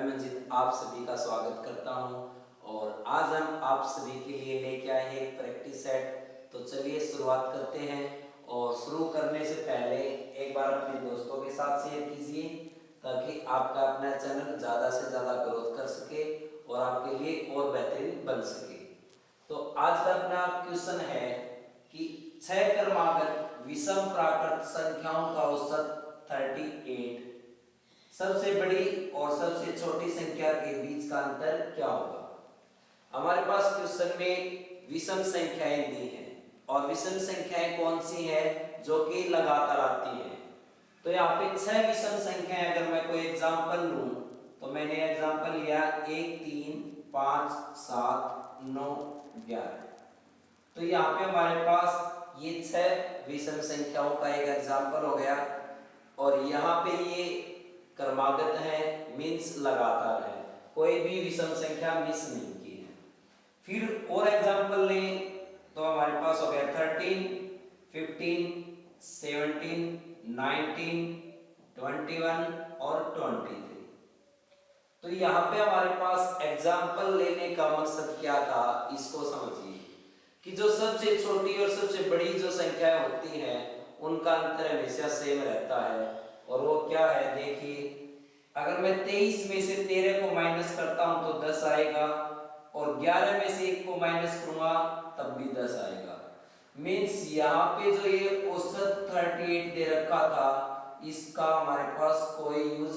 मैं मंजित आप सभी का स्वागत करता हूं और आज हम आप सभी के लिए लेके आए हैं एक प्रैक्टिस सेट। तो चलिए शुरुआत करते हैं। और शुरू करने से पहले एक बार अपने दोस्तों के साथ शेयर कीजिए ताकि आपका अपना चैनल ज़्यादा से ज़्यादा ग्रोथ कर सके और आपके लिए और बेहतरीन बन सके। तो आज का अपना क्वेश्चन है कि 6 क्रमागत विषम प्राकृत संख्याओं का औसत 38, सबसे बड़ी और सबसे छोटी संख्या के बीच का अंतर क्या होगा। हमारे पास क्वेश्चन में विषम संख्याएं दी हैं और विषम संख्याएं कौन सी हैं जो कि लगातार आती हैं। तो यहाँ पे 6 विषम संख्याएं अगर मैं कोई एग्जांपल लूं तो मैंने एग्जांपल लिया 1, 3, 5, 7, 9, 11। तो यहाँ पे हमारे पास ये 6 विषम संख्याओं का एक एग्जांपल हो गया और यहाँ पे ये क्रमागत है, मीन्स लगातार है, कोई भी विषम संख्या मिस नहीं की है। फिर और एग्जांपल लें तो हमारे पास हो गया 13, 15, 17, 19, 21 और 23। तो यहाँ पे हमारे पास एग्जांपल लेने का मकसद क्या था, इसको समझिए कि जो सबसे छोटी और सबसे बड़ी जो संख्या होती है उनका अंतर हमेशा सेम रहता है। और वो क्या है, देखिए अगर मैं 23 में से 13 को माइनस करता हूं तो 10 आएगा और 11 में से 1 को माइनस करूंगा तब भी 10 आएगा। मीन्स यहाँ पे जो ये औसत 38 दे रखा था इसका हमारे पास कोई यूज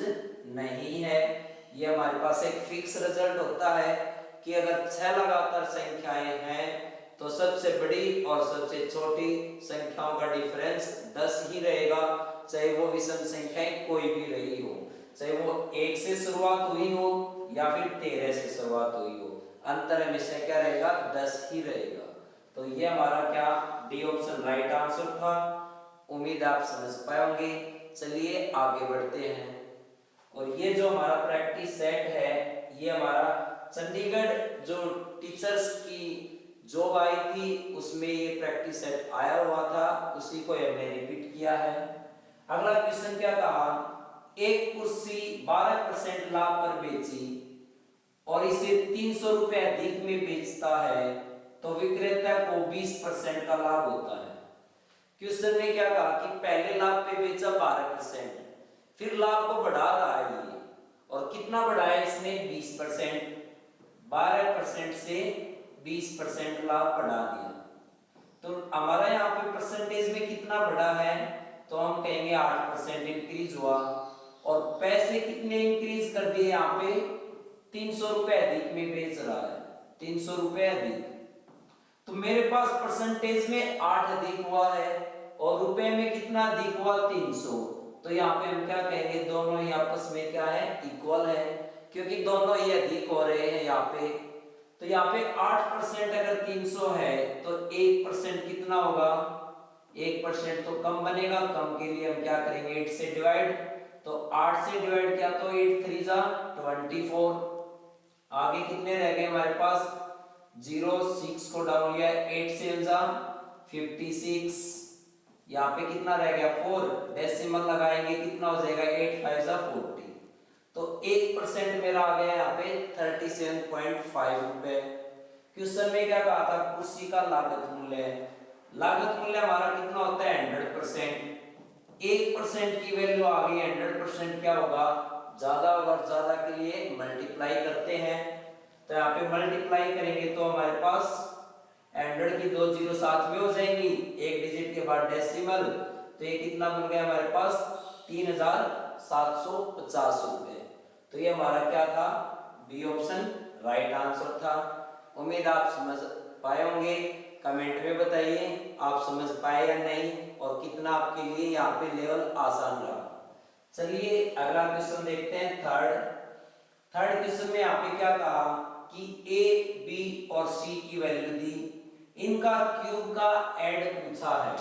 नहीं है। ये हमारे पास एक फिक्स रिजल्ट होता है कि अगर 6 लगातार संख्याएं हैं तो सबसे बड़ी और सबसे छोटी संख्याओं का डिफरेंस 10 ही रहेगा, चाहे वो विषम संख्याएं कोई भी रही हो, चाहे वो 1 से शुरुआत हुई हो या फिर 13 से शुरुआत हुई हो, अंतर हमेशा क्या रहेगा, 10 ही रहेगा। तो ये हमारा क्या डी ऑप्शन राइट आंसर था। उम्मीद आप समझ पाएंगे। चलिए आगे बढ़ते हैं। और ये जो हमारा प्रैक्टिस सेट है ये हमारा चंडीगढ़ जो टीचर्स की जॉब आई थी उसमें ये प्रैक्टिस सेट आया हुआ था, उसी को हमने रिपीट किया है। अगला क्वेश्चन क्या कहा, एक कुर्सी 12% लाभ पर बेची और इसे 300 रुपए अधिक में बेचता है तो विक्रेता को 20% का लाभ होता है। क्वेश्चन ने क्या कहा कि पहले लाभ पे बेचा 12%, फिर लाभ को बढ़ा रहा है ये, और कितना बढ़ाया इसने, 20%। 12% से 20% लाभ बढ़ा दिया। तो हमारा यहाँ पे परसेंटेज में कितना बढ़ा है, तो हम कहेंगे 8% इंक्रीज हुआ। और पैसे कितने इंक्रीज कर दिए, यहाँ पे 300 रुपए अधिक में बेच रहा है, 300 रुपए अधिक। तो मेरे पास परसेंटेज में 8 अधिक हुआ है और रुपए में कितना अधिक हुआ, 300। तो यहाँ पे हम क्या कहेंगे, दोनों ही आपस में क्या है, इक्वल है, क्योंकि दोनों ही अधिक हो रहे हैं यहाँ पे। तो यहाँ पे 8% अगर 300 है तो 1% कितना होगा, 1% तो कम बनेगा, कम के लिए हम क्या करेंगे, 8 से डिवाइड। तो 8 से डिवाइड किया तो 8 3 जा 24। आगे कितने रह गए हमारे पास, 0 6 को डाउन लिया, 8 से जा 56। यहाँ पे कितना रह गया, 4, डेसिमल लगाएंगे कितना हो जाएगा, 8 5 जा 40। तो 1% मेरा आ गया यहाँ पे 37.5 रुपए। क्वेश्चन में क्या कहा था, कुर्सी का लागत मूल्य, लागत मूल्य हमारा कितना होता है, 100%। 1% की वैल्यू आ गई, 100% क्या होगा, ज्यादा और ज्यादा के लिए मल्टीप्लाई करते हैं। तो यहाँ पे मल्टीप्लाई करेंगे तो हमारे पास 100 की 2 जीरो साथ में हो जाएंगी, एक डिजिट के बाद डेसिमल। तो ये कितना बन गया हमारे पास, 3750 रुपए। तो ये हमारा क्या था, बी ऑप्शन राइट आंसर था। उम्मीद आप समझ पाए होंगे। कमेंट में बताइए आप समझ पाए या नहीं और कितना आपके लिए यहाँ पे लेवल आसान रहा। चलिए अगला क्वेश्चन देखते हैं, थर्ड क्वेश्चन में यहाँ पे क्या कहा कि ए बी और सी की वैल्यू दी, इनका क्यूब का ऐड पूछा है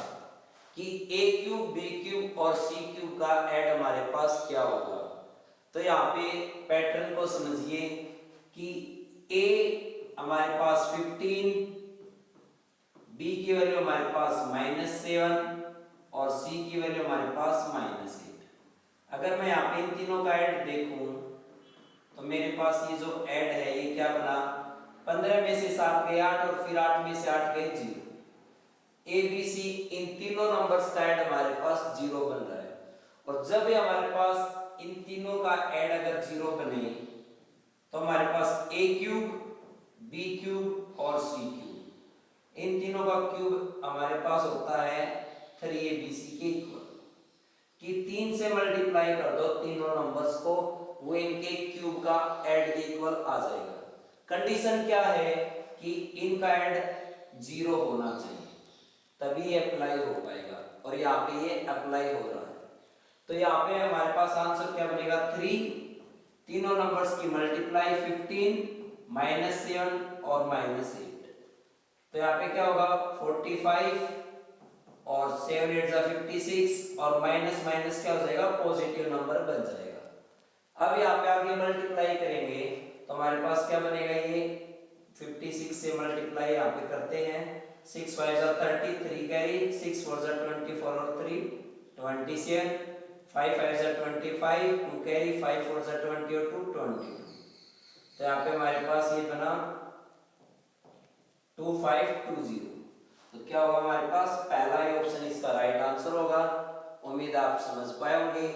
कि ए क्यूब बी क्यूब और सी क्यूब का ऐड हमारे पास क्या होगा। तो यहाँ पे पैटर्न को समझिए कि ए हमारे पास 15, बी की वैल्यू हमारे पास -7 और सी की वैल्यू हमारे पास -8। अगर मैं यहाँ पे इन तीनों का ऐड देखूं तो मेरे पास ये जो ऐड है ये क्या बना, 15 में से 7 गए 8 और फिर 8 में से 8 गए 0। ए बी सी इन तीनों नंबर्स का ऐड हमारे पास 0 बन रहा है। और जब ये हमारे पास इन तीनों का ऐड अगर 0 बने तो हमारे पास ए क्यूब, बी क्यूब और सी क्यूब, इन तीनों का क्यूब हमारे पास होता है 3abc के इक्वल। कि 3 से मल्टीप्लाई कर दो तीनों नंबर्स को, वो इनके क्यूब का ऐड के इक्वल आ जाएगा। कंडीशन क्या है कि इनका ऐड 0 होना चाहिए, तभी ये अप्लाई हो पाएगा। और यहाँ पे ये अप्लाई हो रहा है। तो यहाँ पे हमारे पास आंसर क्या बनेगा, 3, तीनों नंबर्स की मल्टीप्लाई 15, -7 और -8। तो यहाँ पे क्या होगा 45 और 7 8 जा 56 और माइनस माइनस क्या हो जाएगा, पॉजिटिव नंबर बन जाएगा। अब यहाँ पे आगे मल्टीप्लाई करेंगे तो हमारे पास क्या बनेगा, ये 56 से मल्टीप्लाई यहाँ पे करते हैं, 6 5 जा 30, 3 कैरी, 6 4 जा 24 और 3 27, 5 5 जा 25, 2 कैरी, 5 4 जा 20 और 2 22। तो यहाँ पे हमारे पास ये बना 2520। तो क्या होगा हमारे पास, पहला ही ऑप्शन इसका राइट आंसर होगा। उम्मीद आप समझ पाए होंगे।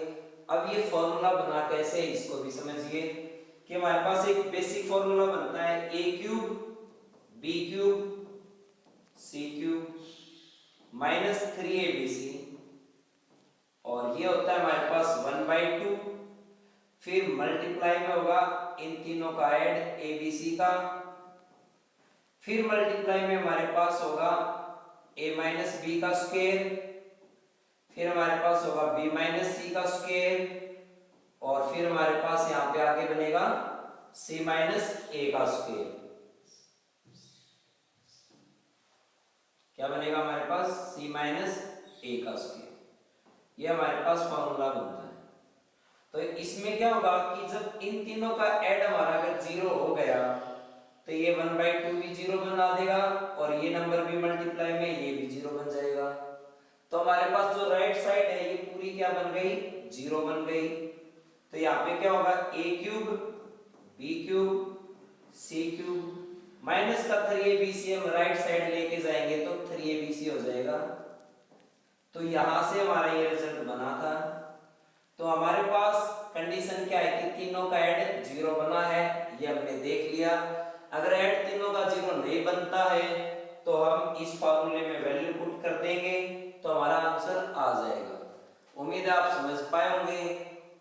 अब ये फॉर्मूला बना कैसे, इसको भी समझिए कि हमारे पास एक बेसिक फॉर्मूला बनता है, ए cube B cube C cube minus 3abc, और ये होता है हमारे पास 1/2। फिर मल्टीप्लाई में होगा इन तीनों का ऐड abc का, फिर मल्टीप्लाई में हमारे पास होगा a माइनस बी का स्क्वायर, फिर हमारे पास होगा b माइनस सी का स्क्वायर, और फिर हमारे पास यहाँ पे आगे बनेगा c माइनस ए का स्क्वायर। क्या बनेगा हमारे पास, c माइनस ए का स्क्वायर। ये हमारे पास फॉर्मूला बनता है। तो इसमें क्या होगा कि जब इन तीनों का ऐड हमारा अगर 0 हो गया तो ये 1/2 भी 0 बना देगा, और ये नंबर भी मल्टीप्लाई में ये भी 0 बन जाएगा। तो हमारे पास जो राइट साइड है ये पूरी क्या बन गई, 0 बन गई। तो यहाँ पे क्या होगा, a cube b cube c cube minus का 3abc हम राइट साइड लेके जाएंगे तो 3abc हो जाएगा। तो यहां से हमारा ये रिजल्ट बना था। तो हमारे पास कंडीशन क्या है कि तीनों का ऐड 0 बना है, ये हमने देख लिया। अगर ऐड तीनों का 0 नहीं बनता है तो हम इस फार्मूले में वैल्यू पुट कर देंगे तो हमारा आंसर आ जाएगा। उम्मीद है आप समझ पाए होंगे।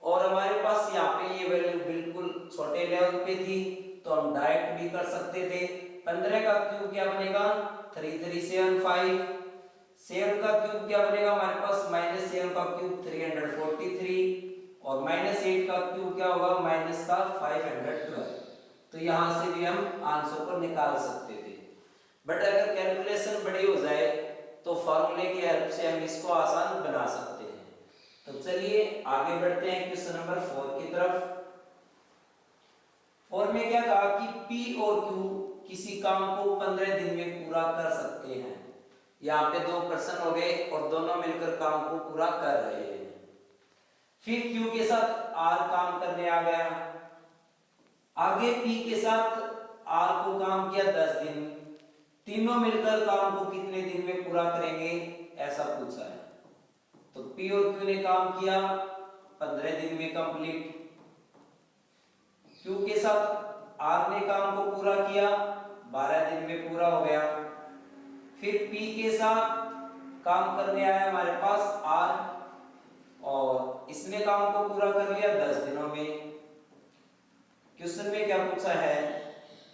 और हमारे पास यहाँ पे ये वैल्यू बिल्कुल छोटे लेवल पे थी तो हम डायरेक्ट भी कर सकते थे। 15 का क्यूब क्या बनेगा, 3375। 7 का क्यूब क्या बनेगा हमारे पास, -7 का क्यूब 343, और -8 का क्यूब क्या होगा, माइनस का 512। तो यहां से भी हम आंसर को निकाल सकते थे। बट अगर कैलकुलेशन बड़ी हो जाए तो फॉर्मूले की हेल्प से हम इसको आसान बना सकते हैं। तो चलिए आगे बढ़ते हैं क्वेश्चन नंबर 4 की तरफ। 4 में क्या कहा कि P और Q किसी काम को 15 दिन में पूरा कर सकते हैं। यहाँ पे 2 पर्सन हो गए और दोनों मिलकर काम को पूरा कर रहे हैं। फिर Q के साथ R काम करने आ गया, आगे P के साथ R को काम किया 10 दिन, तीनों मिलकर काम को कितने दिन में पूरा करेंगे ऐसा पूछा है। तो P और Q ने काम किया 15 दिन में कंप्लीट। Q के साथ R ने काम को पूरा किया 12 दिन में पूरा हो गया। फिर P के साथ काम करने आया हमारे पास R और इसने काम को पूरा कर लिया 10 दिनों में। क्वेश्चन में क्या पूछा है,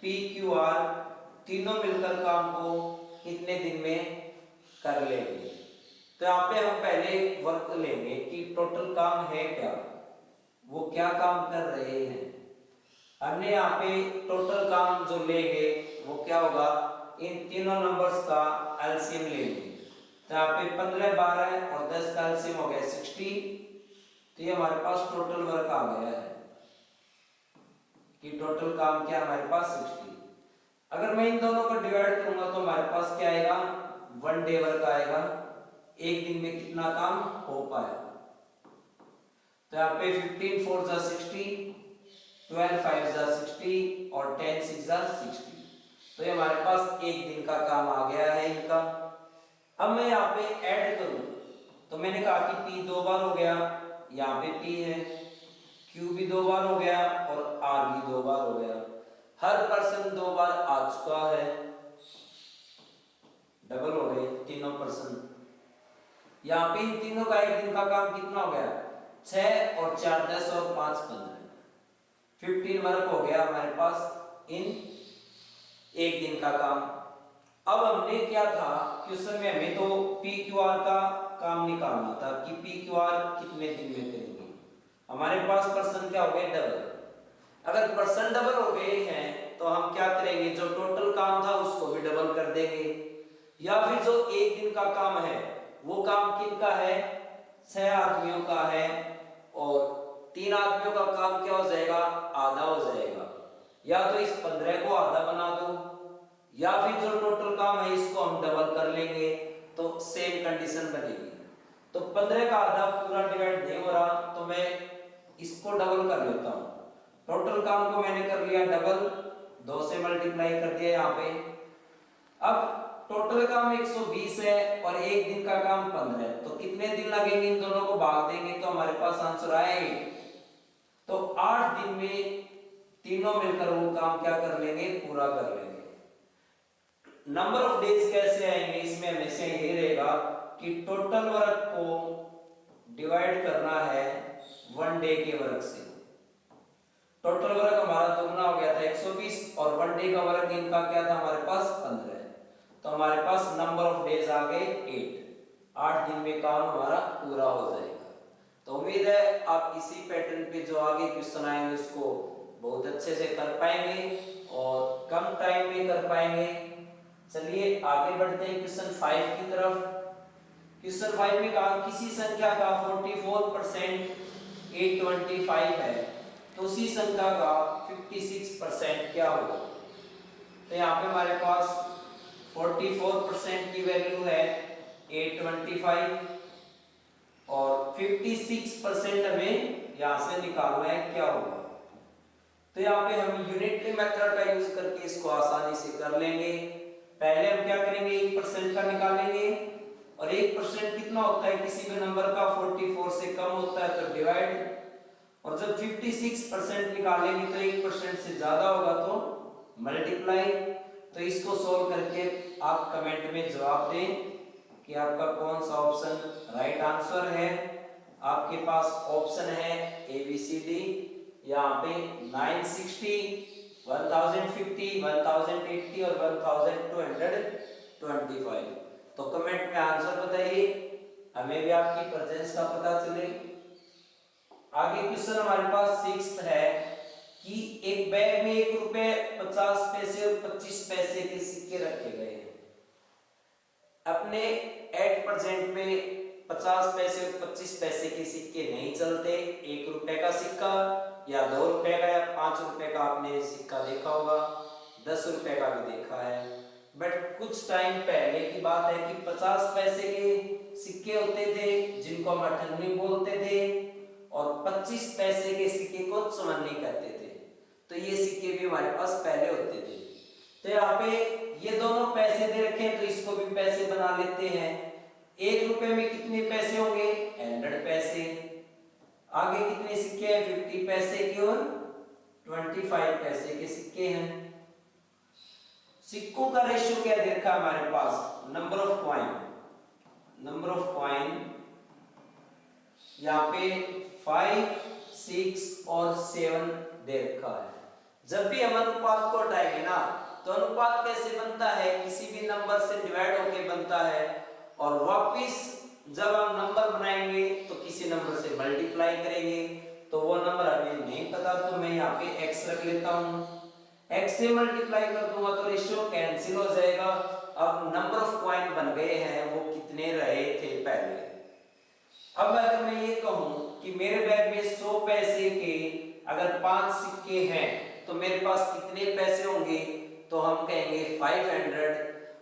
P Q R तीनों मिलकर काम को कितने दिन में कर लेंगे। तो यहाँ पे हम पहले वर्क लेंगे कि टोटल काम है क्या, वो क्या काम कर रहे हैं। हमने यहाँ पे टोटल काम जो लेंगे वो क्या होगा, इन तीनों नंबर्स का एलसीएम लेंगे। तो यहाँ पे 15 12 और 10 का एलसीएम हो गया 60। तो ये हमारे पास टोटल वर्क आ गया है कि टोटल काम क्या हमारे पास 60। अगर मैं इन दोनों को डिवाइड करूंगा तो हमारे पास क्या आएगा, 1 डे वर्क आएगा, एक दिन में कितना काम हो पाया। तो यहाँ पे 15 4 जा 60, 12 5 जा 60 और 10 6 जा 60। तो ये हमारे पास एक दिन का काम आ गया है इनका। अब मैं यहाँ पे ऐड करूं तो मैंने कहा कि P 2 बार हो गया, यहाँ पे P है, Q भी 2 बार हो गया और R भी 2 बार हो गया। हर पर्सन 2 बार आ चुका है, डबल हो गए तीनों पर्सन। यहाँ पे इन तीनों का एक दिन का काम कितना हो गया, 6 और 4 10 और 5 15, 15 वर्क हो गया हमारे पास इन एक दिन का काम। अब हमने क्या था क्वेश्चन में, हमें तो पी क्यू आर का काम निकालना था कि पी क्यू आर कितने दिन में करेंगे। हमारे पास पर्सन क्या हो गए, डबल। अगर पर्सन डबल हो गए हैं तो हम क्या करेंगे, जो टोटल काम था उसको भी डबल कर देंगे, या फिर जो एक दिन का काम है वो काम किनका है, 6 आदमियों का है और 3 आदमियों का काम क्या हो जाएगा, आधा हो जाएगा। या तो इस 15 को आधा बना दो, या फिर जो टोटल काम है इसको हम डबल कर लेंगे तो सेम कंडीशन बनेगी। तो 15 का आधा पूरा डिवाइड नहीं हो रहा तो मैं इसको डबल कर लेता हूं। टोटल काम को मैंने कर लिया डबल, 2 से मल्टीप्लाई कर दिया यहाँ पे। अब टोटल काम 120 है और एक दिन का काम 15 है, तो कितने दिन लगेंगे, इन दोनों को भाग देंगे तो हमारे पास आंसर आएगा। तो 8 दिन में तीनों मिलकर वो काम क्या कर लेंगे, पूरा कर लेंगे। नंबर ऑफ डेज कैसे आएंगे, इसमें हमेशा ये रहेगा कि टोटल वर्क को डिवाइड करना है 1 डे के वर्क से। टोटल वर्क हमारा दुगना हो गया था 120 और 1 डे का वर्क इनका क्या था हमारे पास 15 है, तो हमारे पास नंबर ऑफ डेज आ गए 8। 8 दिन में काम हमारा पूरा हो जाएगा। तो उम्मीद है आप इसी पैटर्न पे जो आगे क्वेश्चन आएंगे उसको बहुत अच्छे से कर पाएंगे और कम टाइम में कर पाएंगे। चलिए आगे बढ़ते हैं क्वेश्चन 5 की तरफ। क्वेश्चन 5 में कहा किसी संख्या का 44% 825 है तो उसी संख्या का 56% क्या होगा। तो यहाँ पे हमारे पास 44% की वैल्यू है 825 और 56% हमें यहाँ से निकालना है, क्या होगा। तो यहाँ पे हम यूनिटरी मेथड का यूज करके इसको आसानी से कर लेंगे। पहले हम क्या करेंगे, 1% का निकालेंगे और 1% कितना होता है, किसी भी नंबर का 44 से कम होता है तो डिवाइड, और जब 56% निकालेंगे तो 1% से ज्यादा होगा तो मल्टीप्लाई। तो इसको सोल्व करके आप कमेंट में जवाब दें कि आपका कौन सा ऑप्शन राइट आंसर है। आपके पास ऑप्शन है ए बी सी डी, यहाँ पे 960, 1050, 1080 और 1225। तो कमेंट में आंसर बताइए, हमें भी आपकी प्रेजेंस का पता चले। आगे क्वेश्चन हमारे पास 6 है कि एक बैग में 1 रुपए 50 पैसे और 25 पैसे के सिक्के रखे गए हैं। अपने एट प्रेजेंट में 50 पैसे और 25 पैसे के सिक्के नहीं चलते। 1 रुपए का सिक्का या 2 रुपए का या 5 रुपए का आपने सिक्का देखा होगा, 10 रुपए का भी देखा है। बट कुछ टाइम पहले की बात है कि 50 पैसे के सिक्के होते थे जिनको हम अठन्नी बोलते थे और 25 पैसे के सिक्के को चवन्नी कहते थे। तो ये सिक्के भी हमारे पास पहले होते थे। तो यहाँ पे ये दोनों पैसे दे रखे हैं तो इसको भी पैसे बना लेते हैं। 1 रुपए में कितने पैसे होंगे, 100 पैसे। आगे कितने सिक्के हैं, 50 पैसे के और 25 पैसे के सिक्के हैं। सिक्कों का रेशियो क्या दे रखा है हमारे पास, number of coin. Number of coin यहाँ पे 5, 6 और 7 दे रखा है। जब भी हम अनुपात को हटाएंगे ना तो अनुपात कैसे बनता है, किसी भी नंबर से डिवाइड होके बनता है और वापिस जब हम नंबर बनाएंगे तो किसी नंबर से मल्टीप्लाई करेंगे। तो वो नंबर हमें नहीं पता तो मैं यहाँ पे x रख लेता हूँ, x से मल्टीप्लाई कर दूंगा तो रेशियो कैंसिल हो जाएगा। अब नंबर ऑफ कॉइन बन गए हैं वो कितने रहे थे पहले। अब अगर मैं ये कहूं कि मेरे बैग में 100 पैसे के अगर 5 सिक्के हैं तो मेरे पास कितने पैसे होंगे, तो हम कहेंगे 500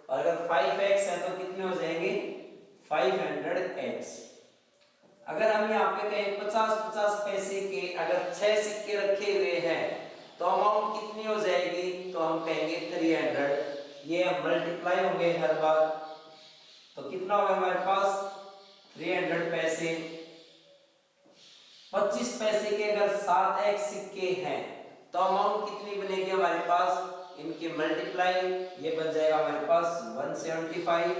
और अगर 5x है तो कितने हो जाएंगे 500x। अगर हम यहाँ पे कहें 50-50 पैसे के अगर 6 सिक्के रखे हुए हैं तो अमाउंट कितनी हो जाएगी, तो हम कहेंगे 300। ये मल्टीप्लाई होंगे हर बार, तो कितना होगा हमारे पास 300 पैसे। 25 पैसे के अगर 7x सिक्के हैं तो अमाउंट कितनी बनेगी हमारे पास, इनकी मल्टीप्लाई, ये बन जाएगा हमारे पास 175।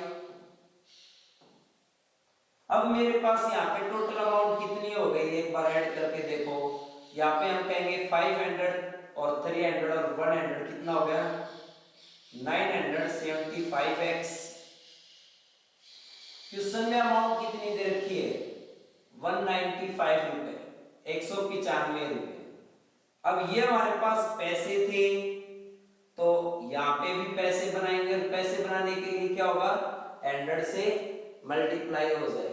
अब मेरे पास यहाँ पे टोटल अमाउंट कितनी हो गई, एक बार ऐड करके देखो। यहाँ पे हम कहेंगे 500 और 300 और 100 कितना हो गया 975x। क्वेश्चन में अमाउंट कितनी दे रखी है 195 रुपए, 195 रुपए। अब ये हमारे पास पैसे थे तो यहाँ पे भी पैसे बनाएंगे, और पैसे बनाने के लिए क्या होगा 100 से मल्टीप्लाई हो जाएगा।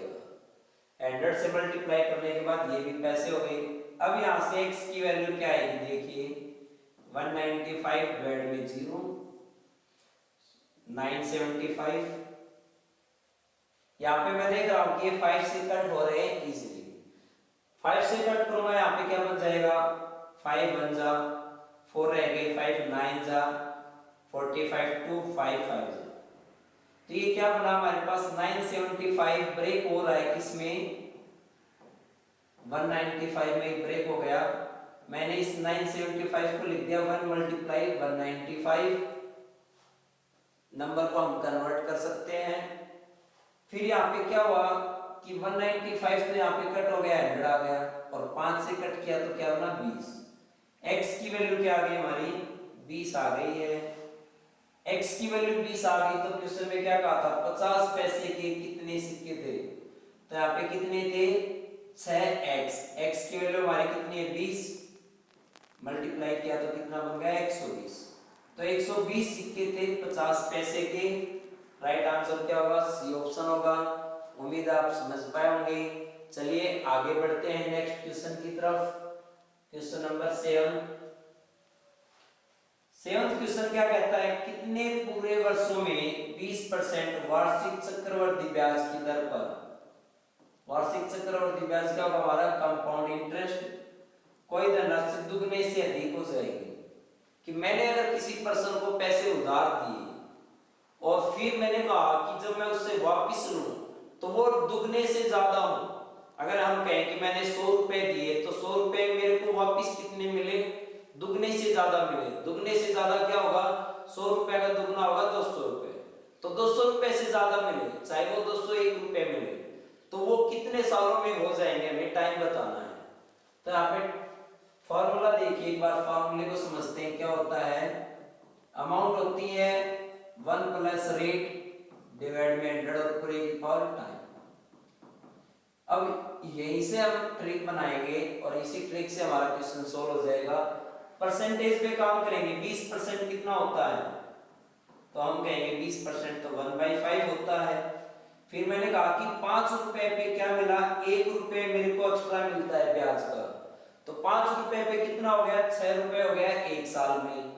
100 से मल्टीप्लाई करने के बाद ये भी पैसे हो गए। अब यहाँ से x की वैल्यू क्या आएगी देखिए 195 डिवाइड में 0 975। यहाँ पे मैं देख रहा हूं कि ये 5 से कट हो रहे हैं इजीली। 5 से कट करूंगा यहाँ पे क्या बन जाएगा 5 1 जा 4 रह गए 5 9 जा 45 2 5 5 जा। तो ये क्या बना हमारे पास 975 ब्रेक हो रहा है किसमें 195 में ब्रेक हो गया। मैंने इस 975 को लिख दिया 1 मल्टीप्लाई 195, नंबर को हम कन्वर्ट कर सकते हैं। फिर यहाँ पे क्या हुआ कि 195 तो यहाँ पे कट हो गया 100 आ गया, और 5 से कट किया तो क्या बना 20। x की वैल्यू क्या आ गई हमारी 20 आ गई है। x की वैल्यू 20 आ गई तो क्वेश्चन में क्या कहा था 50 पैसे के कितने सिक्के थे, तो यहाँ पे कितने थे 6x। x की वैल्यू हमारी कितनी है 20, मल्टीप्लाई किया तो कितना बन गया 120। तो 120 सिक्के थे 50 पैसे के। राइट आंसर क्या होगा सी ऑप्शन होगा। उम्मीद आप समझ पाए होंगे। चलिए आगे बढ़ते हैं नेक्स्ट क्वेश्चन की तरफ। Question number 7। सेवंथ क्वेश्चन क्या कहता है कितने पूरे वर्षों में 20% वार्षिक चक्रवृद्धि ब्याज की दर पर, वार्षिक चक्रवृद्धि ब्याज क्या होगा हमारा कंपाउंड इंटरेस्ट, कोई धनराशि दुगने से अधिक हो जाएगी। कि मैंने अगर किसी पर्सन को पैसे उधार दिए और फिर मैंने कहा कि जब मैं उससे वापस लूं तो वो दुगने से ज्यादा हो। अगर हम कहें कि मैंने 100 रुपए दिए तो 100 रुपए मेरे को वापस कितने मिले दुगने से ज्यादा मिले। दुगने से ज्यादा क्या होगा 100 रुपए का दुगना होगा 200 रुपए, तो 200 रुपए से ज्यादा मिले चाहे वो 201 रुपए मिले, तो वो कितने सालों में हो जाएंगे हमें टाइम बताना है। तो यहाँ पे फॉर्मूला देखिए, एक बार फॉर्मूले को समझते हैं। क्या होता है अमाउंट होती है 1 प्लस रेट डिवाइड में 100 और पूरे की पावर टाइम। अब यहीं से हम ट्रिक बनाएंगे और इसी ट्रिक से हमारा क्वेश्चन सोल्व हो जाएगा। परसेंटेज पे काम करेंगे। 20% कितना होता है, तो हम कहेंगे 20% तो 1/5 होता है। फिर मैंने कहा कि 5 रुपए पे क्या मिला 1 रुपए मेरे को एक्स्ट्रा मिलता है ब्याज का, तो 5 रुपए पे कितना हो गया 6 रुपए हो गया 1 साल में।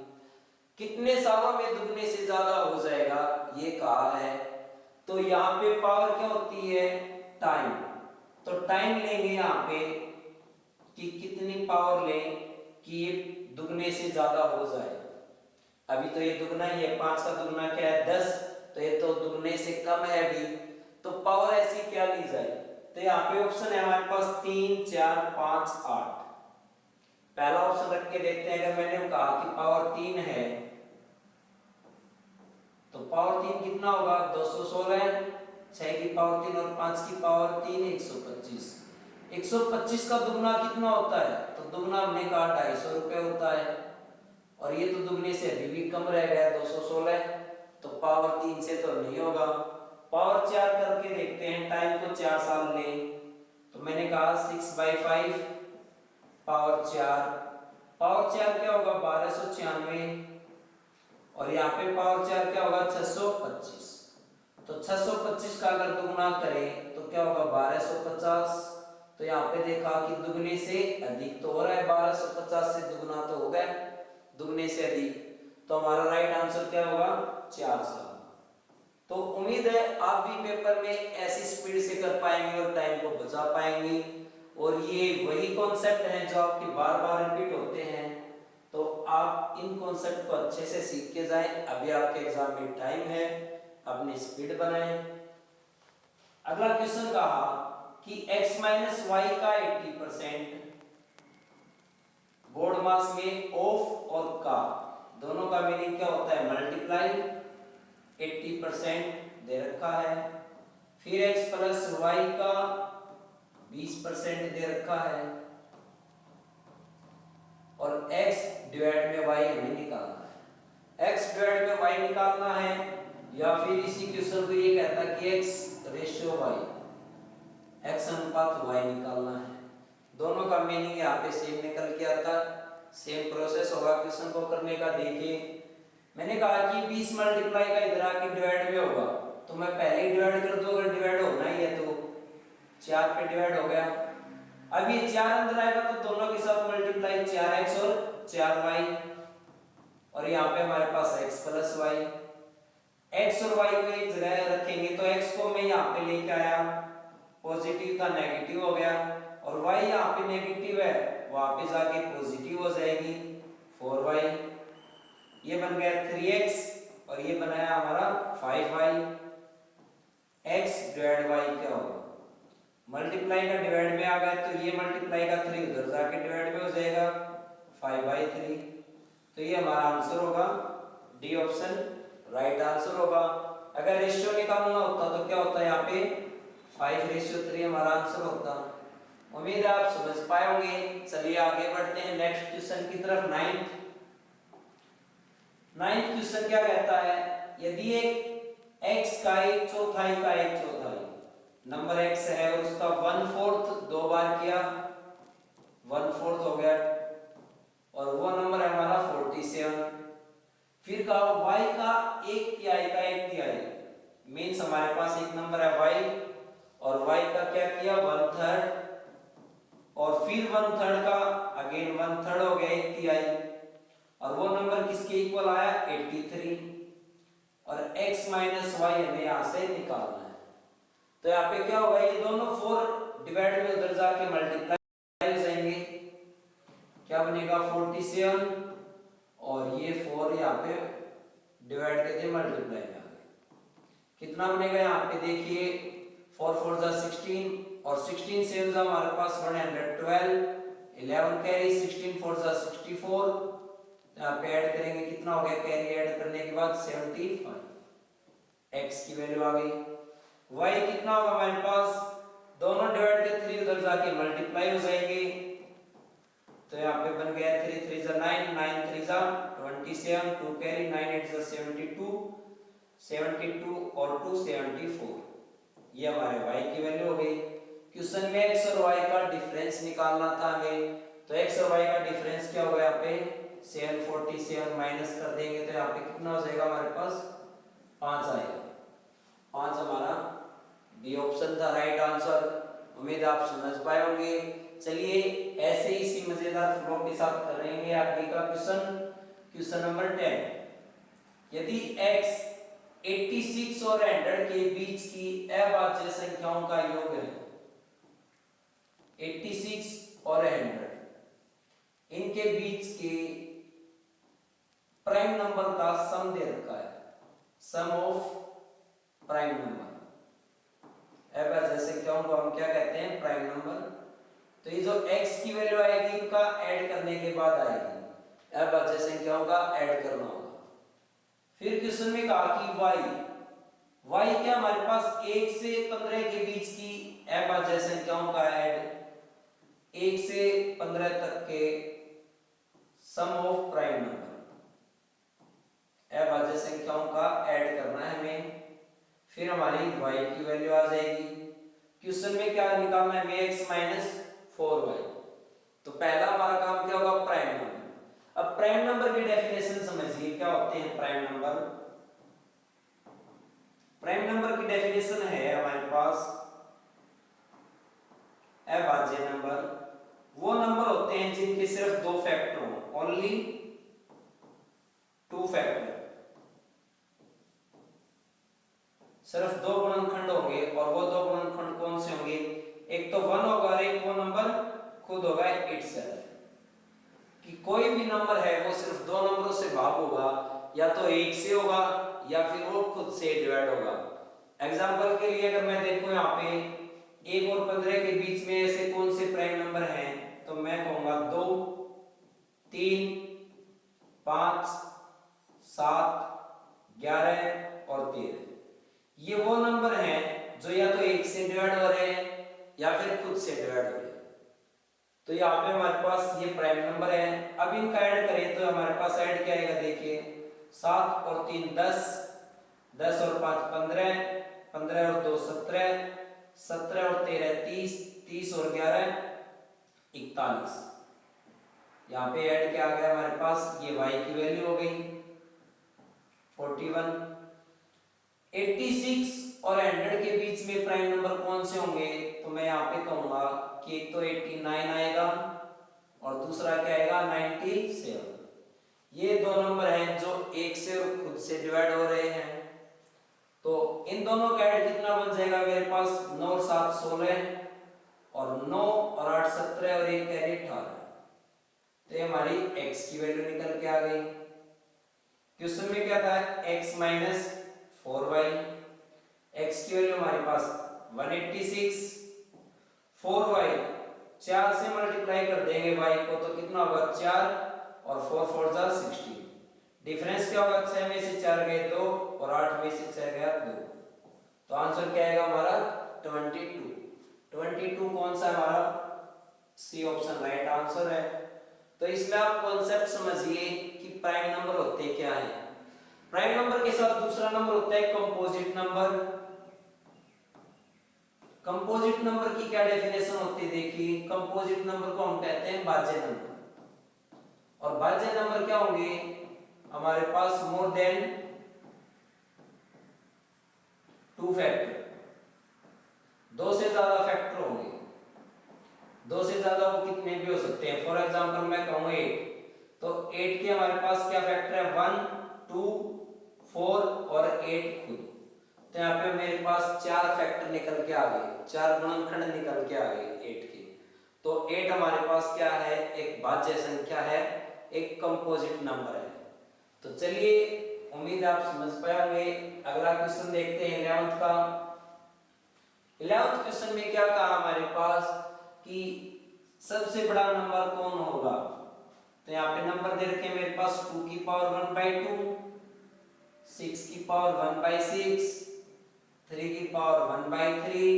कितने सालों में दुगने से ज्यादा हो जाएगा ये कहा है। तो यहाँ पे पावर क्या होती है टाइम, तो टाइम लेंगे यहाँ पे कि कितनी पावर लें कि ये दुगने से ज्यादा हो जाए। अभी तो ये दुगना ही है, 5 का दुगना क्या है 10, तो ये तो दुगने से कम है अभी, तो पावर ऐसी क्या ली जाए। तो यहाँ पे ऑप्शन है हमारे पास 3 4 5 8। पहला ऑप्शन रख के देखते हैं। अगर मैंने कहा कि पावर 3 है तो पावर 3 कितना होगा 216, 6 की पावर 3 और 5 की पावर 3 125। 125 का दुगना कितना होता है, तो दुगना हमने कहा 250 रुपए होता है, और ये तो दुगने से अभी भी कम रह गया 216, तो पावर 3 से तो नहीं होगा। पावर 4 करके देखते हैं, टाइम को 4 साल लें, तो मैंने कहा 6/5 पावर 4। पावर 4 क्या होगा 1296, और यहाँ पे पावर 4 क्या होगा 625। तो 625 का अगर दुगना करें तो क्या होगा 1250। तो यहाँ पे देखा कि दुगने से अधिक तो हो रहा है, 1250 से दुगना तो हो गया, दुगने से अधिक, तो हमारा राइट आंसर क्या होगा 4 साल। तो उम्मीद है आप भी पेपर में ऐसी स्पीड से कर पाएंगे और टाइम को बचा पाएंगे। और ये वही कॉन्सेप्ट हैं जो आपके बार बार रिपीट होते हैं, तो आप इन कॉन्सेप्ट को अच्छे से सीख के जाएं। अभी आपके एग्जाम में टाइम है, अपनी स्पीड बनाएं। अगला क्वेश्चन कहा कि x माइनस वाई का 80% बोर्ड मास में ऑफ और का दोनों का मीनिंग क्या होता है? मल्टीप्लाई। 80% दे रखा है, फिर x प्लस वाई का 20% दे रखा है, और x डिवाइड में y हमें निकालना है। x डिवाइड में y निकालना है, या फिर इसी क्वेश्चन को ये कहता है कि x रेशियो y, x अनुपात y निकालना है। दोनों का मीनिंग यहाँ पे सेम निकल के आता, सेम प्रोसेस होगा क्वेश्चन को करने का। देखिए मैंने कहा कि 20 मल्टीप्लाई का इधर आके डिवाइड में होगा, तो मैं पहले ही डिवाइड कर दूं, अगर डिवाइड होना ही है तो 4 पे डिवाइड हो गया। अब ये 4 अंदर आएगा तो दोनों के साथ मल्टीप्लाई, 4x और 4y, और यहाँ पे हमारे पास x प्लस y। x और y को एक जगह रखेंगे तो x को मैं यहाँ पे लेके आया, पॉजिटिव था नेगेटिव हो गया, और y यहाँ पे नेगेटिव है, वहां पे जाके पॉजिटिव हो जाएगी 4y। ये बन गया 3x और ये बनाया हमारा 5y। x डिवाइड y क्या होगा? मल्टीप्लाई का डिवाइड में आ गया तो ये मल्टीप्लाई का 3 उधर जाके डिवाइड में हो जाएगा 5/3। तो ये हमारा आंसर होगा डी ऑप्शन राइट आंसर होगा। अगर रेशियो निकालना होता तो क्या होता है? यहाँ पे 5:3 हमारा आंसर होता। उम्मीद है आप समझ पाए होंगे। चलिए आगे बढ़ते हैं नेक्स्ट क्वेश्चन की तरफ। नाइन्थ क्वेश्चन क्या कहता है? यदि एक x का 1/4 का 1/4 नंबर x है और उसका 1/4 दो बार किया, 1/4 हो गया, और वो नंबर है हमारा 47। फिर कहा y का 1/3 का 1/3, मीन्स हमारे पास एक नंबर है y और y का क्या किया? 1/3, और फिर 1/3 का अगेन 1/3 हो गया 1/3, और वो नंबर किसके इक्वल आया? 83। और x माइनस y हमें यहां से निकालना है। तो यहाँ पे क्या होगा? ये दोनों 4 डिवाइड में उधर जाके मल्टीप्लाई हो जाएंगे, क्या बनेगा? 47, और ये 4 यहाँ पे डिवाइड करके मल्टीप्लाई में आ गए। कितना बनेगा? यहाँ पे देखिए 4 4 जा 16, और 16 से हमारे पास 112, 11 कैरी, 16 4 जा 64। यहाँ पे ऐड करेंगे, कितना हो गया? कैरी ऐड करने के बाद 75। x की वैल्यू आ गई। y कितना होगा हमारे पास? दोनों डिवाइड के 3 उधर जाके मल्टीप्लाई हो जाएंगे, तो यहाँ पे बन गया 3 3 जा 9, 9 3 जा 27, 2 कैरी, 9 8 जा 72, 72 और 2 74। ये हमारे y की वैल्यू हो गई। क्वेश्चन में x और y का डिफरेंस निकालना था हमें, तो x और y का डिफरेंस क्या होगा? यहाँ पे 747 माइनस कर देंगे तो यहाँ पे कितना हो जाएगा हमारे पास? 5 आएगा। 5 हमारा बी ऑप्शन था राइट आंसर। उम्मीद आप समझ पाए होंगे। चलिए ऐसे ही इसी मजेदार फ्लो के साथ करेंगे आगे का क्वेश्चन। Question number 10। यदि x 86 और 100 के बीच की अभाज्य संख्याओं का योग है, 86 और 100 इनके बीच के प्राइम नंबर का सम दे रखा है, सम ऑफ प्राइम नंबर। अभाज्य संख्याओं को हम क्या कहते हैं? Prime number. तो ये जो x की वैल्यू आएगी इनका ऐड करने के बाद आएगी, अभाज्य संख्याओं का ऐड करना होगा। फिर क्वेश्चन में कहा कि y क्या हमारे पास 1 से 15 के बीच की अभाज्य संख्याओं का ऐड, 1 से 15 तक के सम ऑफ प्राइम नंबर, अभाज्य संख्याओं का ऐड करना है हमें। फिर हमारी y की वैल्यू आ जाएगी। क्वेश्चन में क्या निकालना है? x minus 4y। तो पहला हमारा काम क्या होगा? Prime number. अब प्राइम नंबर की डेफिनेशन समझिए, क्या होते हैं प्राइम नंबर? प्राइम नंबर की डेफिनेशन है हमारे पास अभाज्य नंबर वो नंबर होते हैं जिनके सिर्फ 2 फैक्टर हो, ओनली 2 फैक्टर। सिर्फ दो गुणनखंड होंगे, और वो दो गुणनखंड कौन से होंगे? एक तो 1 होगा और एक वो नंबर खुद होगा इटसेल्फ। कि कोई भी नंबर है वो सिर्फ दो नंबरों से भाग होगा, या तो 1 से होगा या फिर वो खुद से डिवाइड होगा। एग्जांपल के लिए अगर मैं देखूं यहाँ पे 1 और 15 के बीच में ऐसे कौन से प्राइम नंबर हैं, तो मैं कहूंगा 2, 3, 5, 7, 11 और 13। ये वो नंबर हैं जो या तो 1 से डिवाइड हो रहे हैं या फिर खुद से डिवाइड हो रहे हैं। तो यहाँ पे हमारे पास ये प्राइम नंबर है। अब इनका ऐड करें तो हमारे पास ऐड क्या आएगा, देखिए 7 और 3 10, 10 और 5 15, 15 और 2 17, 17 और 13 30, 30 और 11 41। यहाँ पे ऐड क्या आ गया हमारे पास, ये y की वैल्यू हो गई 41। 86 और 100 के बीच में प्राइम नंबर कौन से होंगे, तो मैं यहाँ पे कहूंगा कि एक तो 89 आएगा और दूसरा क्या आएगा 97। ये दो नंबर हैं जो 1 से और खुद से डिवाइड हो रहे हैं। तो इन दोनों का ऐड कितना बन जाएगा मेरे पास, 9 और 7 16 और 9 और 8 17 और 1 कैरी 18। तो ये हमारी x की वैल्यू निकल के आ गई। क्वेश्चन में क्या था, x माइनस 4y। x की वैल्यू हमारे पास 186, 4y 4 से मल्टीप्लाई कर देंगे y को तो कितना होगा 4 और 4 4 जा 16। डिफरेंस क्या होगा, 6 में से 4 गए 2 और 8 में से 6 गया 2। तो आंसर क्या आएगा हमारा 22। 22 कौन सा हमारा, सी ऑप्शन राइट आंसर है। तो इसमें आप कॉन्सेप्ट समझिए कि प्राइम नंबर होते क्या हैं। प्राइम नंबर के साथ दूसरा नंबर होता है कंपोजिट नंबर। कंपोजिट नंबर की क्या डेफिनेशन होती है, देखिए कंपोजिट नंबर को हम कहते हैं भाज्य नंबर। और भाज्य नंबर क्या होंगे, हमारे पास मोर देन 2 फैक्टर, 2 से ज्यादा फैक्टर होंगे। 2 से ज्यादा वो कितने भी हो सकते हैं। फॉर एग्जांपल मैं कहूँ 8, तो 8 के हमारे पास क्या फैक्टर है 1 2 4 और 8 खुद। तो यहाँ पे मेरे पास 4 फैक्टर निकल के आ गए, 4 गुणनखंड निकल के आ गए 8 के। तो 8 हमारे पास क्या है, एक भाज्य संख्या है, एक कंपोजिट नंबर है। तो चलिए उम्मीद आप समझ पाएंगे। अगला क्वेश्चन देखते हैं 11th का। 11th क्वेश्चन में क्या कहा हमारे पास कि सबसे बड़ा नंबर कौन होगा। तो यहाँ पे नंबर दे रखे हैं मेरे पास 2 की पावर 1/2, 6 की पावर 1/6, 3 की पावर 1/3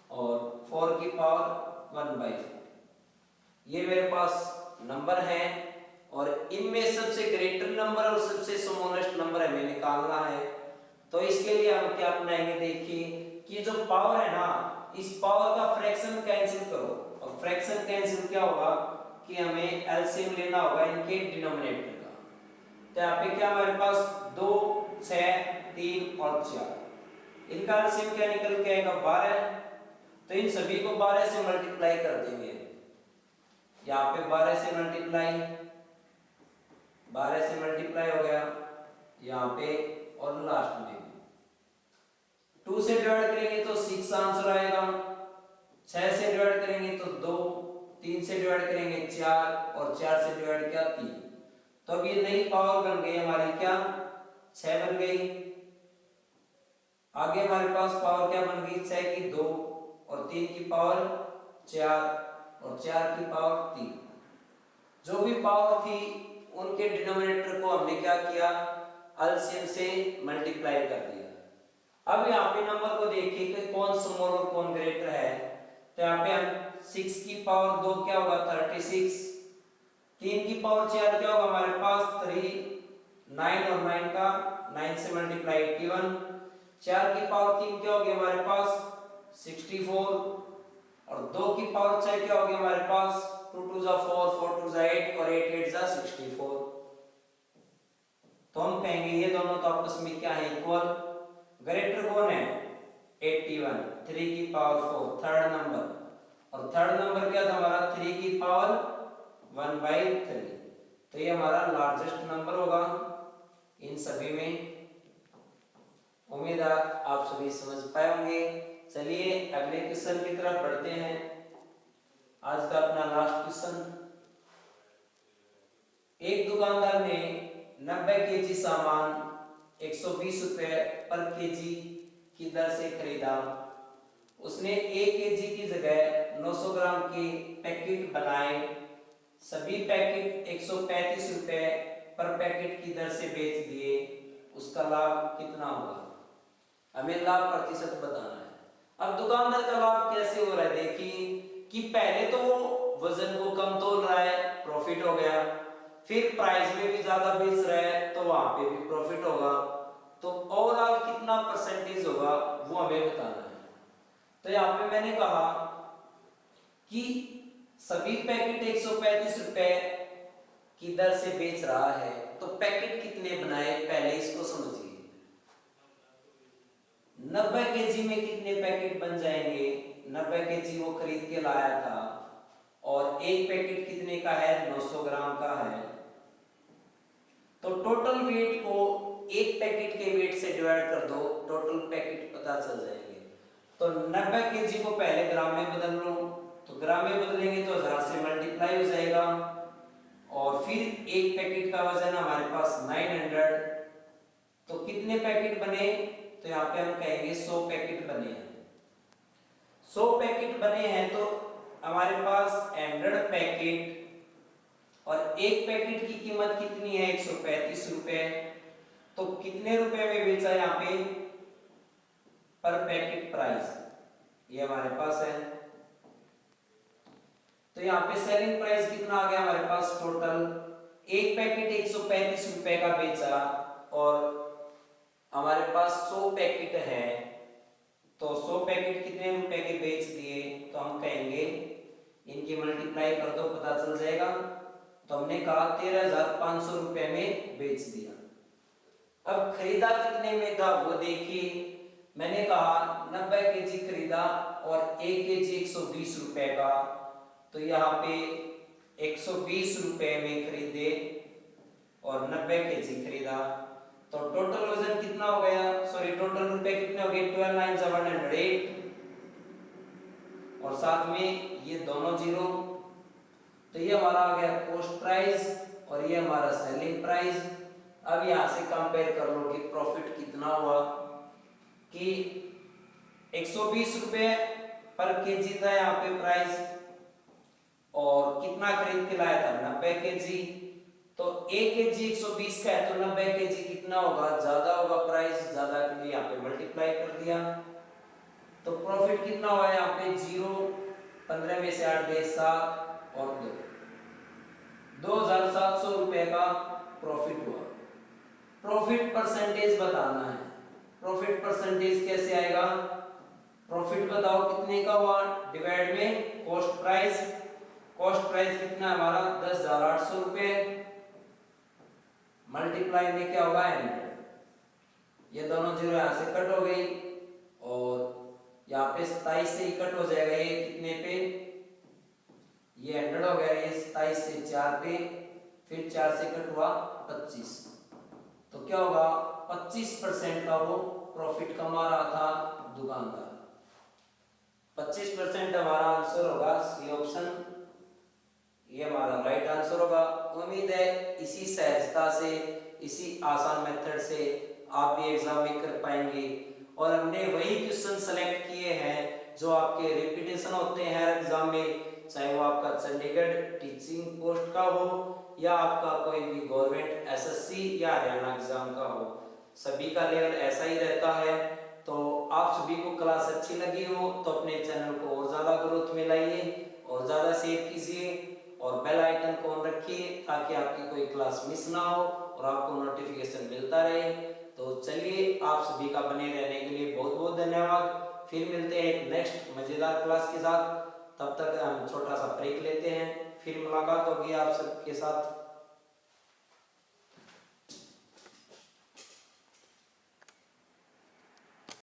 और 4 की पावर 1/4। ये मेरे पास नंबर है और इनमें सबसे ग्रेटर नंबर और सबसे स्मॉलेस्ट नंबर हमें निकालना है। तो इसके लिए हम क्या अपनाएंगे, देखिए कि जो पावर है ना, इस पावर का फ्रैक्शन कैंसिल करो। और फ्रैक्शन कैंसिल क्या होगा कि हमें एलसीएम लेना होगा इनके डिनोमिनेटर का। तो यहाँ पे क्या हमारे पास 2 6 3 और 4, इनका एलसीएम क्या निकल के आएगा 12। तो इन सभी को 12 से मल्टीप्लाई कर देंगे। यहाँ पे 12 से मल्टीप्लाई, 12 से मल्टीप्लाई हो गया यहाँ पे, और लास्ट में 2 से डिवाइड करेंगे तो 6 आंसर आएगा, 6 से डिवाइड करेंगे तो 2, 3 से डिवाइड करेंगे 4 और 4 से डिवाइड किया 3। तो अब ये नई पावर बन गई हमारी क्या 6 बन गई। आगे हमारे पास पावर क्या बन गई 6 की 2 और 3 की पावर 4 और 4 की पावर 3। जो भी पावर थी उनके डिनोमिनेटर को हमने क्या किया एलसीएम से मल्टीप्लाई कर दिया। अब यहाँ पे नंबर को देखिए कि कौन स्मॉल और कौन ग्रेटर है। तो यहाँ पे हम 6 की पावर 2 क्या होगा 36, 3 की पावर 4 क्या होगा हमारे पास 3, 9 और 9 का 9 से मल्टीप्लाई 81, 4 की पावर 3 क्या होगी हमारे पास 64 और 2 की पावर 6 क्या होगी हमारे पास 2 2 जा 4, 4 2 जा 8 और 8 8 जा 64। तो हम कहेंगे ये दोनों तो आपस में क्या है इक्वल। ग्रेटर कौन है 81, 3 की पावर 4 थर्ड नंबर, और थर्ड नंबर क्या था हमारा 3 की पावर 1/3। तो ये हमारा लार्जेस्ट नंबर होगा इन सभी में। उम्मीद है आप सभी समझ पाए होंगे। चलिए अगले क्वेश्चन की तरफ बढ़ते हैं। आज का अपना लास्ट क्वेश्चन। एक दुकानदार ने 90 केजी सामान 120 रुपए पर केजी की दर से खरीदा। उसने 1 केजी की जगह 900 ग्राम के पैकेट बनाए। सभी पैकेट 135 रुपए पर पैकेट की दर से बेच दिए। उसका लाभ कितना होगा? हमें लाभ प्रतिशत बताना है। अब दुकानदार का लाभ कैसे हो रहा है, देखिए कि पहले तो वो वजन को कम तोल रहा है, प्रॉफिट हो गया। फिर प्राइस में भी ज्यादा बेच रहा है तो वहां पे भी प्रॉफिट होगा। तो ओवरऑल कितना परसेंटेज होगा वो हमें बताना है। तो यहाँ पे मैंने कहा कि सभी पैकेट 135 रुपए की दर से बेच रहा है, तो पैकेट कितने बनाए पहले इसको समझिए। 90 केजी में कितने पैकेट बन जाएंगे? 90 केजी वो खरीद के लाया था और एक पैकेट कितने का है? 900 ग्राम का है। तो टोटल वेट को एक पैकेट के वेट से डिवाइड कर दो, टोटल पैकेट पता चल जाएंगे। तो 90 केजी को पहले ग्राम में बदल लो, तो ग्राम में बदलेंगे तो 1000 से मल्टीप्लाई हो जाएगा। और फिर एक पैकेट का वजन हमारे पास 900। तो कितने पैकेट बने? तो यहाँ पे हम कहेंगे 100 पैकेट बने हैं। 100 पैकेट बने हैं तो हमारे पास 100 पैकेट, और एक पैकेट की कीमत कितनी है? 135 रुपए। तो कितने रुपए में बेचा यहाँ पे? पर पैकेट प्राइस ये हमारे पास है। तो यहाँ पे सेलिंग प्राइस कितना आ गया हमारे पास? टोटल एक पैकेट 135 रुपए का बेचा और हमारे पास 100 पैकेट है, तो 100 पैकेट कितने रुपए के बेच दिए? तो हम कहेंगे इनकी मल्टीप्लाई कर दो, पता चल जाएगा। तो हमने कहा 13,500 रुपए में बेच दिया। अब खरीदा कितने में था वो देखिए। मैंने कहा 90 केजी खरीदा और 1 केजी 120 रुपए का, तो यहाँ पे 120 रुपए में खरीदे और 90 केजी खरीदा। तो टोटल वजन कितना हो गया? सॉरी, टोटल रुपए कितने हो गए? 12,908 और साथ में ये दोनों जीरो। तो ये हमारा आ गया कॉस्ट प्राइस और ये हमारा सेलिंग प्राइस। अब यहां से कंपेयर कर लो कि प्रॉफिट कितना हुआ। कि 120 रुपए पर केजी था यहाँ पे प्राइस, और कितना खरीद के लाया था? 90 केजी। तो 1 केजी 120 का है, तो 90 केजी कितना होगा? ज्यादा होगा प्राइस, ज्यादा के लिए यहाँ पे मल्टीप्लाई कर दिया। तो प्रॉफिट कितना हुआ यहाँ पे? 0। 15 में से 8 गए 7 और 2, 2,700 रुपए का प्रॉफिट हुआ। प्रॉफिट परसेंटेज बताना है। प्रॉफिट परसेंटेज कैसे आएगा? प्रॉफिट बताओ कितने का हुआ? डिवाइड में कॉस्ट प्राइस। कॉस्ट प्राइस कितना हमारा? 10,800 रुपए। मल्टीप्लाई में क्या होगा? 100। ये दोनों जीरो यहां से कट हो गई और यहाँ पे 27 से ही कट हो जाएगा। ये कितने पे? ये 100 हो गया। ये 27 से 4 पे, फिर 4 से कट हुआ 25। तो क्या होगा? 25% का वो प्रॉफिट कमा रहा था दुकानदार। 25% हमारा आंसर होगा सी ऑप्शन, ये हमारा राइट आंसर होगा। उम्मीद है इसी सहजता से, इसी आसान मेथड से आप भी एग्जाम में कर पाएंगे। और हमने वही क्वेश्चन सेलेक्ट किए हैं जो आपके रिपीटेशन होते हैं हर एग्जाम में, चाहे वो आपका चंडीगढ़ टीचिंग पोस्ट का हो या आपका कोई भी गवर्नमेंट एसएससी या हरियाणा एग्जाम का हो, सभी का लेवल ऐसा ही रहता है। तो आप सभी को क्लास अच्छी लगी हो तो अपने चैनल को और ज्यादा ग्रोथ में लाइए और ज्यादा शेयर कीजिए और बेल आइकन को ऑन रखिए ताकि आपकी कोई क्लास मिस ना हो और आपको नोटिफिकेशन मिलता रहे। तो चलिए, आप सभी का बने रहने के लिए बहुत बहुत धन्यवाद। फिर मिलते हैं एक नेक्स्ट मजेदार क्लास के साथ। तब तक हम छोटा सा ब्रेक लेते हैं, फिर मुलाकात होगी आप सबके साथ।